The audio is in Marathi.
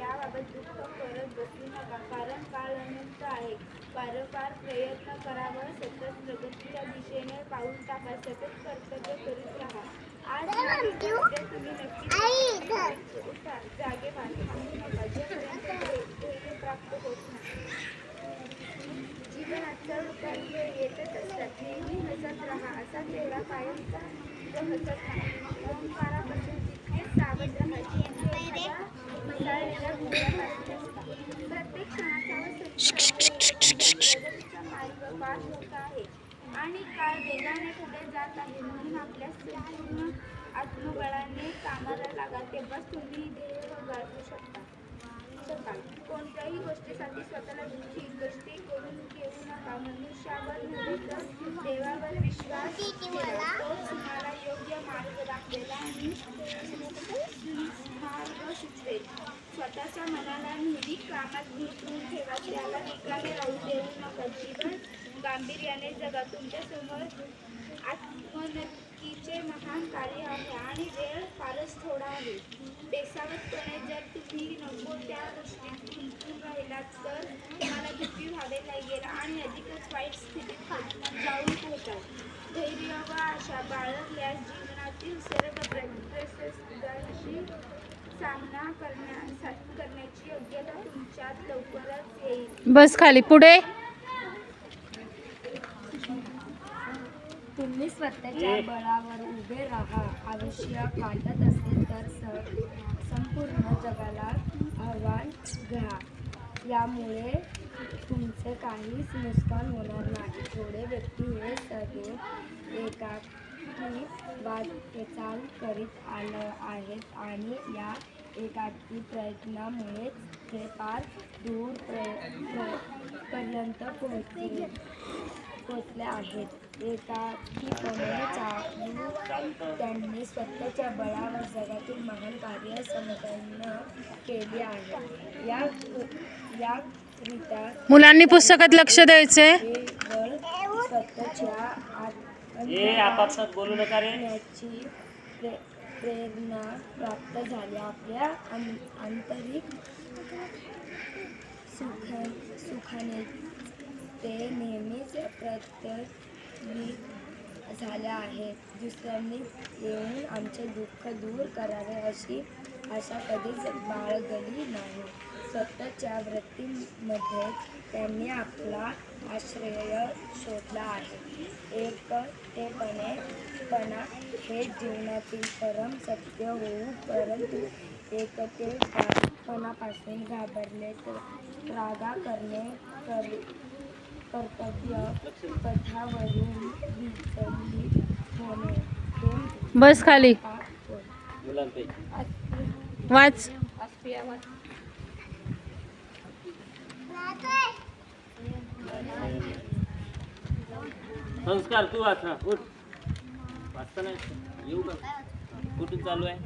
याबाबत दुःख करत बसू नका, कारण काळ अनंत आहे. वारंवार प्रयत्न करावा, सतत प्रगतीच्या दिशेने पाऊल टाका, सतत कर्तव्य करीत राहा. आज तुम्ही नक्की उठा, जागे व्हा, थांबू नका, जोपर्यंत ध्येय प्राप्त होत नाही. जीवनात चढ उतार येतच असतात. नेहमी हसत राहा, असा चेहरा कायमचा जो हसत नाही. अहंकारापासून तितकेच सावध राहायचे. मसाळलेल्या भुवयासारखे असतात. प्रत्येक क्षणाचा व प्रगतीचा मार्ग पार होत आहे आणि काळ वेगाने पुढे जात आहे. म्हणून आपल्या संपूर्ण आत्मबळाने कामाला लागा, तेव्हाच तुम्ही ध्येय गाठू शकता. कोणत्याही गोष्टीसाठी स्वतःला दुःखी कष्टी करून घेऊ नका. मनुष्यावर नव्हे तर देवावर विश्वास ठेवा. तोच तुम्हाला योग्य मार्ग दाखवेल आणि मार्ग सुचवेल. स्वतःच्या मनाला नेहमी कामात गुंतवून ठेवा, त्याला रिकामे राहू देऊ नका. जीवन गांभीर्याने जगा. तुमच्यासमोर आत्मोन्नतीचे महान कार्य आहे आणि वेळ फारच थोडा आहे. बेसावधपणे जर तुम्ही नको त्या गोष्टीत गुंतून राहिलात तर तुम्हाला दुःखी व्हावे लागेल आणि अधिकच वाईट स्थितीत जाऊन पोहोचाल. धैर्य व आशा बाळगल्यास जीवनातील सर्व प्रसंगांशी सामना करण्याची योग्यता तुमच्यात लवकरच येईल. बस खाली पुढे. तुम्ही स्वतःच्या बळावर उभे राहा. आवश्यक वाटत असेल तर संपूर्ण जगाला आव्हान घ्या. यामुळे तुमचे काहीच नुकसान होणार नाही. थोडे व्यक्ती हे सगळे एकाकी वाटचाल करीत आहेत आणि या एकाकी प्रयत्नामुळेच ते फार दूर पर्यंत पोहोचले आहेत. एकाकीपणे चालू त्यांनी स्वतःच्या बळावर जगातील महान कार्य संपन्न केली आहे. याकरिता मुलांनी पुस्तकात लक्ष द्यायचे. हे बळ स्वतःच्या आत्मण्याची प्रेरणा प्राप्त झाली. आपल्या आंतरिक सुखाने ते नेहमीच प्रत्यक्षित झाले आहेत. दुसऱ्यांनी येऊन आमचे दुःख दूर करावे अशी आशा कधीच बाळगली नाही. स्वतःच्या वृत्तीमध्ये त्यांनी आपला आश्रय शोधला आहे. एकटेपणा हे जीवनातील परम सत्य होऊ, परंतु एकटेपणापासून घाबरले, रागा करणे, कर्तव्य पथावरून विचलित होणे हे बस खाली. वाच. संस्कार तू वाच. उठ. वाचता नाही येऊ का? कुठून चालू आहे?